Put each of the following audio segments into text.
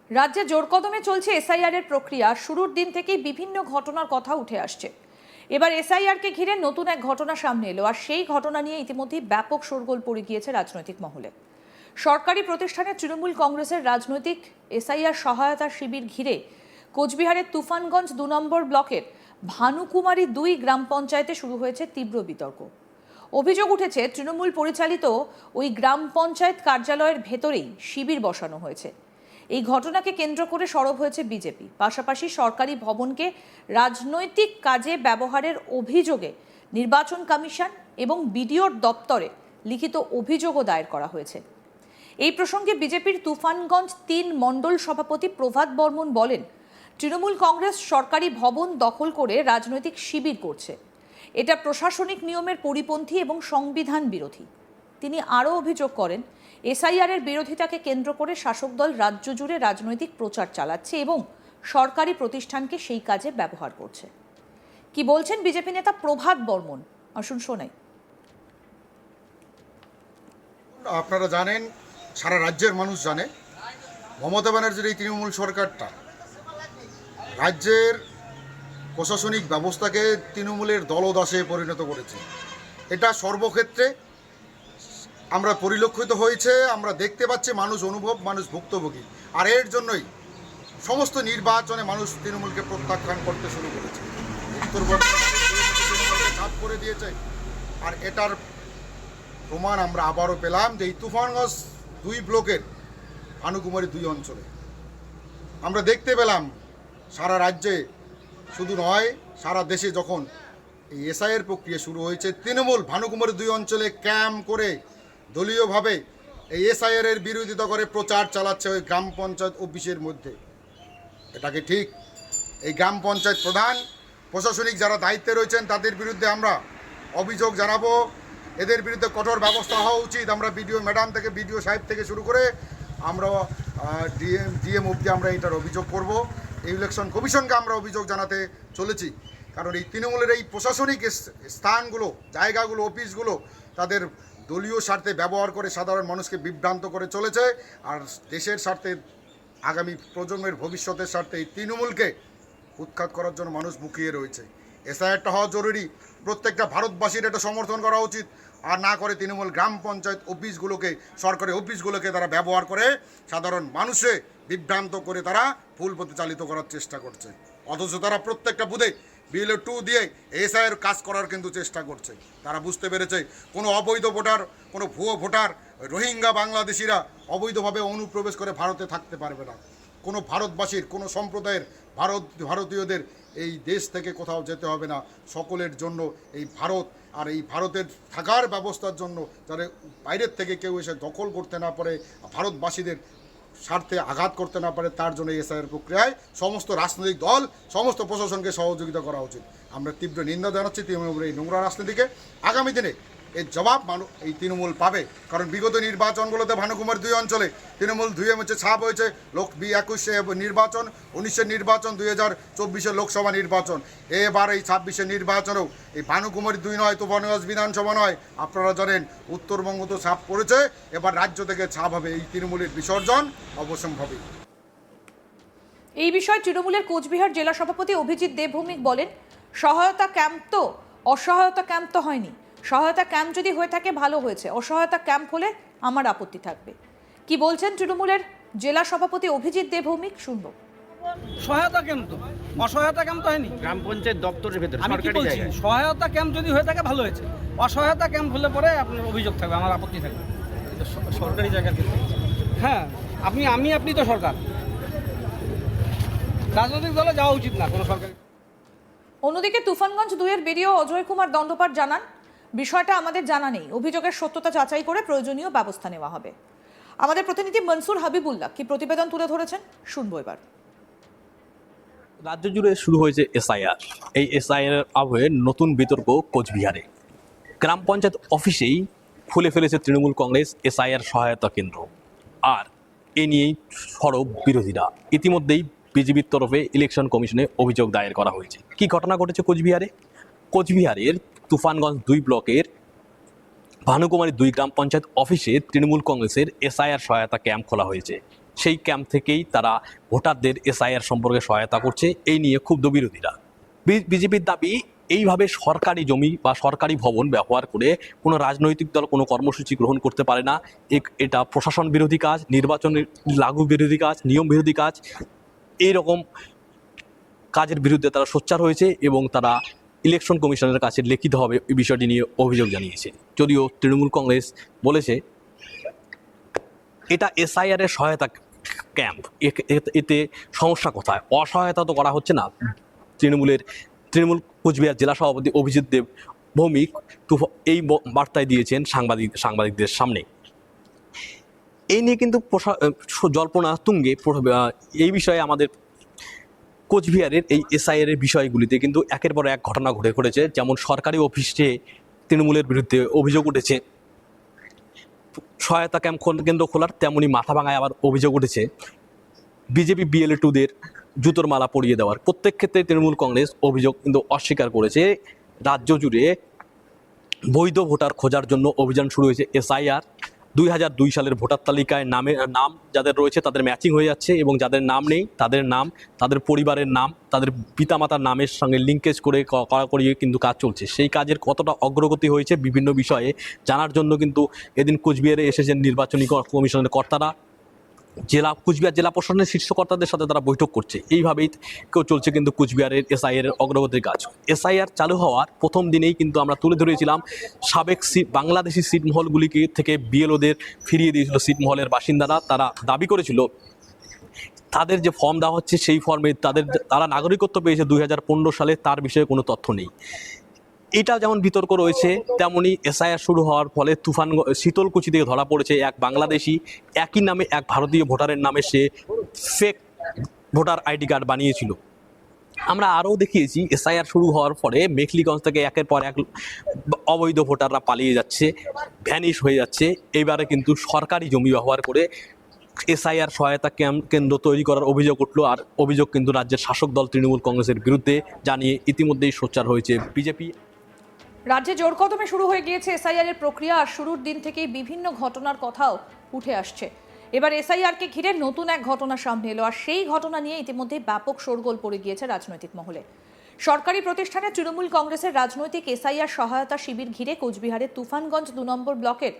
রাজ্যে জোরকদমে চলছে এসআইআর এর প্রক্রিয়া। শুরুর দিন থেকেই বিভিন্ন ঘটনার কথা উঠে আসছে। এবার এসআইআর কে ঘিরে নতুন এক ঘটনা সামনে এলো, আর সেই ঘটনা নিয়ে ইতিমধ্যেই ব্যাপক শোরগোল পড়ে গিয়েছে রাজনৈতিক মহলে। সরকারি প্রতিষ্ঠানে তৃণমূল কংগ্রেসের রাজনৈতিক এসআইআর সহায়তা শিবির ঘিরে কোচবিহারের তুফানগঞ্জ ২ নম্বর ব্লকের ভানুকুমারী ২ গ্রাম পঞ্চায়েতে শুরু হয়েছে তীব্র বিতর্ক। অভিযোগ উঠেছে, তৃণমূল পরিচালিত ওই গ্রাম পঞ্চায়েত কার্যালয়ের ভেতরেই শিবির বসানো হয়েছে। এই ঘটনাকে কেন্দ্র করে সরব হয়েছে বিজেপি। পাশাপাশি সরকারি ভবনকে রাজনৈতিক কাজে ব্যবহারের অভিযোগে নির্বাচন কমিশন এবং বিডিওর দপ্তরে লিখিত অভিযোগও দায়ের করা হয়েছে। এই প্রসঙ্গে বিজেপির তুফানগঞ্জ ৩ মণ্ডল সভাপতি প্রভাত বর্মন বলেন, তৃণমূল কংগ্রেস সরকারি ভবন দখল করে রাজনৈতিক শিবির করছে। এটা প্রশাসনিক নিয়মের পরিপন্থী এবং সংবিধান বিরোধী। তিনি আরও অভিযোগ করেন, এসআইআর এর বিরোধিতাকে কেন্দ্র করে শাসক দল রাজ্য জুড়ে রাজনৈতিক প্রচার চালাচ্ছে এবং সরকারি প্রতিষ্ঠানকে সেই কাজে ব্যবহার করছে। কি বলছেন বিজেপি নেতা প্রভাত বর্মন, আসুন শোনাই। আপনারা জানেন, সারা রাজ্যের মানুষ জানে, মমতা ব্যানার্জির এই তৃণমূল সরকারটা রাজ্যের প্রশাসনিক ব্যবস্থাকে তৃণমূলের দলদাসে পরিণত করেছে। এটা সর্বক্ষেত্রে আমরা পরিলক্ষিত হয়েছে, আমরা দেখতে পাচ্ছি, মানুষ অনুভব, মানুষ ভুক্তভোগী। আর এর জন্যই সমস্ত নির্বাচনে মানুষ তৃণমূলকে প্রত্যাখ্যান করতে শুরু করেছে, উত্তরবঙ্গে চাপ করে দিয়েছে। আর এটার প্রমাণ আমরা আবারও পেলাম যে এই তুফানগঞ্জ ২ ব্লকের ভানুকুমারী ২ অঞ্চলে আমরা দেখতে পেলাম। সারা রাজ্যে শুধু নয়, সারা দেশে যখন এই এসআইআর প্রক্রিয়া শুরু হয়েছে, তৃণমূল ভানুকুমারী ২ অঞ্চলে ক্যাম্প করে দলীয়ভাবে এই এসআইআর এর বিরোধিতা করে প্রচার চালাচ্ছে ওই গ্রাম পঞ্চায়েত অফিসের মধ্যে। এটাকে ঠিক এই গ্রাম পঞ্চায়েত প্রধান, প্রশাসনিক যারা দায়িত্বে রয়েছেন তাদের বিরুদ্ধে আমরা অভিযোগ জানাবো। এদের বিরুদ্ধে কঠোর ব্যবস্থা হওয়া উচিত। আমরা বিডিও ম্যাডাম থেকে, বিডিও সাহেব থেকে শুরু করে আমরা ডিএম অবধি আমরা এটার অভিযোগ করব। ইলেকশন কমিশনকে আমরা অভিযোগ জানাতে চলেছি, কারণ এই তৃণমূলের এই প্রশাসনিক স্থানগুলো, জায়গাগুলো, অফিসগুলো তাদের দলীয় স্বার্থে ব্যবহার করে সাধারণ মানুষকে বিভ্রান্ত করে চলেছে। আর দেশের স্বার্থে, আগামী প্রজন্মের ভবিষ্যতের স্বার্থে এই তৃণমূলকে উৎখাত করার জন্য মানুষ মুখিয়ে রয়েছে। এসআইআরটা হওয়া জরুরি, প্রত্যেকটা ভারতবাসীর এটা সমর্থন করা উচিত। আর না করে তৃণমূল গ্রাম পঞ্চায়েত অফিসগুলোকে, সরকারি অফিসগুলোকে তারা ব্যবহার করে সাধারণ মানুষে বিভ্রান্ত করে তারা ভুল পথে চালিত করার চেষ্টা করছে। অথচ তারা প্রত্যেকটা বুথে বিএলও 2 দিয়ে এসআইআর কাজ করার কিন্তু চেষ্টা করছে। তারা বুঝতে পেরেছে কোনো অবৈধ ভোটার, কোনো ভুয়ো ভোটার, রোহিঙ্গা বাংলাদেশিরা অবৈধভাবে অনুপ্রবেশ করে ভারতে থাকতে পারবে না। কোনো ভারতবাসীর, কোনো সম্প্রদায়ের ভারতীয়দের এই দেশ থেকে কোথাও যেতে হবে না। সকলের জন্য এই ভারত, আর এই ভারতের থাকার ব্যবস্থার জন্য যারা বাইরের থেকে কেউ এসে দখল করতে না পারে, ভারতবাসীদের স্বার্থে আঘাত করতে না পারে, তার জন্য এসআইআর প্রক্রিয়ায় সমস্ত রাজনৈতিক দল, সমস্ত প্রশাসনকে সহযোগিতা করা উচিত। আমরা তীব্র নিন্দা জানাচ্ছি তৃণমূলের এই নোংরা রাজনীতিকে। আগামী দিনে এর জবাব এই তৃণমূল পাবে, কারণ বিগত নির্বাচনগুলোতে ভানুকুমারী ২ অঞ্চলে তৃণমূল ধুয়ে মুছে ছাপ হয়েছে। 21 নির্বাচন, 19 নির্বাচন, 2024 লোকসভা নির্বাচন, এবার এই 26 নির্বাচনেও এই ভানুকুমারী ২ নয়, তুফানগঞ্জ বিধানসভা নয়, আপনারা জানেন উত্তরবঙ্গ তো ছাপ পড়েছে, এবার রাজ্য থেকে ছাপ হবে। এই তৃণমূলের বিসর্জন অবশ্যম্ভাবী। এই বিষয়ে তৃণমূলের কোচবিহার জেলা সভাপতি অভিজিৎ দেবভৌমিক বলেন, সহায়তা ক্যাম্প তো অসহায়তা ক্যাম্প তো হয়নি। সহায়তা ক্যাম্প যদি হয়ে থাকে ভালো হয়েছে, অসহায়তা ক্যাম্প হলে আমার আপত্তি থাকবে। কি বলছেন তৃণমূলের জেলা সভাপতি অভিজিৎ দেবভৌমিক, শুনবো। সহায়তা ক্যাম্প তো, অসহায়তা ক্যাম্প তো হয়নি। গ্রাম পঞ্চায়েত দপ্তরের ভেতরে আমি কি বলছি, সহায়তা ক্যাম্প যদি হয়ে থাকে ভালো হয়েছে, অসহায়তা ক্যাম্প হলে পরে আপনার অভিযোগ থাকবে, আমার আপত্তি থাকবে। সরকারি জায়গা কিন্তু, হ্যাঁ, আপনি তো সরকার, রাজনৈতিক দলে যাওয়া উচিত না কোনো সরকারি। অন্যদিকে তুফানগঞ্জ 2-এর বিডিও অজয় কুমার দণ্ডপাট জানান, বিষয়টা আমাদের জানা নেই, অভিযোগের সত্যতা যাচাই করে প্রয়োজনীয় ব্যবস্থা নেওয়া হবে। আমাদের প্রতিনিধি মনসুর হাবিবুল্লাহ কি প্রতিবেদন তুলে ধরেছেন, শুনবো এবার। রাজ্য জুড়ে শুরু হয়েছে এসআইআর। এই এসআইআর আবহে নতুন বিতর্ক কোচবিহারে। গ্রাম পঞ্চায়েত অফিসেই খুলে ফেলেছে তৃণমূল কংগ্রেস এসআইআর সহায়তা কেন্দ্র, আর এ নিয়েই সরব বিরোধীরা। ইতিমধ্যেই বিজেপির তরফে ইলেকশন কমিশনে অভিযোগ দায়ের করা হয়েছে। কি ঘটনা ঘটেছে কোচবিহারে? কোচবিহারের তুফানগঞ্জ 2 ব্লকের ভানুকুমারী 2 গ্রাম পঞ্চায়েত অফিসে তৃণমূল কংগ্রেসের এসআইআর সহায়তা ক্যাম্প খোলা হয়েছে। সেই ক্যাম্প থেকেই তারা ভোটারদের এসআইআর সম্পর্কে সহায়তা করছে, এই নিয়ে ক্ষুব্ধ বিরোধীরা। বিজেপির দাবি এইভাবে সরকারি জমি বা সরকারি ভবন ব্যবহার করে কোনো রাজনৈতিক দল কোনো কর্মসূচি গ্রহণ করতে পারে না। এটা প্রশাসন বিরোধী কাজ, নির্বাচনের লাগু বিরোধী কাজ, নিয়ম বিরোধী কাজ। এইরকম কাজের বিরুদ্ধে তারা সোচ্চার হয়েছে এবং তারা ইলেকশন কমিশনের কাছে লিখিতভাবে এই বিষয়টি নিয়ে অভিযোগ জানিয়েছে। যদিও তৃণমূল কংগ্রেস বলেছে এটা এসআইআর এর সহায়তা ক্যাম্প, এতে সমস্যা কোথায়? অসহায়তা তো করা হচ্ছে না। তৃণমূল কোচবিহার জেলা সভাপতি অভিজিৎ দেব ভৌমিক এই বার্তায় দিয়েছেন সাংবাদিকদের সামনে। এই নিয়ে কিন্তু জল্পনা তুঙ্গে। এই বিষয়ে আমাদের কোচবিহারের এই এসআইআর এর বিষয়গুলিতে কিন্তু একের পর এক ঘটনা ঘটেছে। যেমন সরকারি অফিসে তৃণমূলের বিরুদ্ধে অভিযোগ উঠেছে সহায়তা ক্যাম্প কেন্দ্র খোলার, তেমনি মাথাভাঙায় আবার অভিযোগ উঠেছে বিজেপি BLA-2দের জুতোর মালা পরিয়ে দেওয়ার। প্রত্যেক ক্ষেত্রে তৃণমূল কংগ্রেস অভিযোগ কিন্তু অস্বীকার করেছে। রাজ্য জুড়ে বৈধ ভোটার খোঁজার জন্য অভিযান শুরু হয়েছে। এসআইআর 2002 সালের ভোটার তালিকায় নাম যাদের রয়েছে তাদের ম্যাচিং হয়ে যাচ্ছে এবং যাদের নাম নেই তাদের নাম, তাদের পরিবারের নাম, তাদের পিতামাতার নামের সঙ্গে লিঙ্কেজ করে করিয়ে কিন্তু কাজ চলছে। সেই কাজের কতটা অগ্রগতি হয়েছে বিভিন্ন বিষয়ে জানার জন্য কিন্তু এদিন কোচবিহারে এসেছেন নির্বাচনী কমিশনের কর্তারা। কোচবিহার জেলা প্রশাসনের শীর্ষ কর্তাদের সাথে তারা বৈঠক করছে। এইভাবেই চলছে কিন্তু কোচবিহারের এসআইআর এর অগ্রগতির কাজ। এসআইআর চালু হওয়ার প্রথম দিনেই কিন্তু আমরা তুলে ধরেছিলাম সাবেক বাংলাদেশি ছিটমহলগুলিকে থেকে BLO-দের ফিরিয়ে দিয়েছিল ছিটমহলের বাসিন্দারা। তারা দাবি করেছিল তাদের যে ফর্ম দেওয়া হচ্ছে সেই ফর্মে তারা নাগরিকত্ব পেয়েছে 2015 সালে, তার বিষয়ে কোনো তথ্য নেই। এটা যেমন বিতর্ক রয়েছে, তেমনি এসআইআর শুরু হওয়ার ফলে শীতলকুচি থেকে ধরা পড়েছে এক বাংলাদেশি একই নামে এক ভারতীয় ভোটারের নামে সে ফেক ভোটার আইডি কার্ড বানিয়েছিল। আমরা আরও দেখিয়েছি এসআইআর শুরু হওয়ার পরে মেখলিগঞ্জ থেকে একের পর এক অবৈধ ভোটাররা পালিয়ে যাচ্ছে, ভ্যানিশ হয়ে যাচ্ছে। এইবারে কিন্তু সরকারি জমি ব্যবহার করে এসআইআর সহায়তা কেন্দ্র তৈরি করার অভিযোগ উঠল। আর অভিযোগ কিন্তু রাজ্যের শাসক দল তৃণমূল কংগ্রেসের বিরুদ্ধে জানিয়ে ইতিমধ্যেই সোচ্চার হয়েছে বিজেপি। রাজ্যে জোর কদমে শুরু হয়ে গিয়েছে এসআইআর এর প্রক্রিয়া। আর শুরুর দিন থেকেই বিভিন্ন ঘটনার কথাও উঠে আসছে। এবার এসআইআরকে ঘিরে নতুন এক ঘটনা সামনে এলো, আর সেই ঘটনা নিয়ে ইতিমধ্যে ব্যাপক শোরগোল পড়ে গিয়েছে রাজনৈতিক মহলে। সরকারি প্রতিষ্ঠানে তৃণমূল কংগ্রেসের রাজনৈতিক এসআইআর সহায়তা শিবির ঘিরে কোচবিহারের তুফানগঞ্জ 2 নম্বর ব্লকের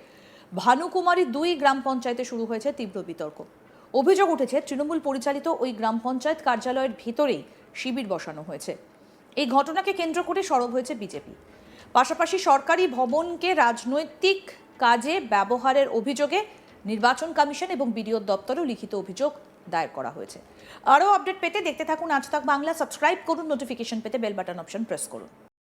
ভানুকুমারী 2 গ্রাম পঞ্চায়েতে শুরু হয়েছে তীব্র বিতর্ক। অভিযোগ উঠেছে তৃণমূল পরিচালিত ওই গ্রাম পঞ্চায়েত কার্যালয়ের ভিতরেই শিবির বসানো হয়েছে। এই ঘটনাকে কেন্দ্র করে সরব হয়েছে বিজেপি। পাশাপাশি সরকারি ভবনকে রাজনৈতিক কাজে ব্যবহারের অভিযোগে নির্বাচন কমিশন এবং বিডিও দপ্তরেও লিখিত অভিযোগ দায়ের করা হয়েছে। আরও আপডেট পেতে দেখতে থাকুন আজ তাক বাংলা। সাবস্ক্রাইব করুন, নোটিফিকেশন পেতে বেল বাটন অপশন প্রেস করুন।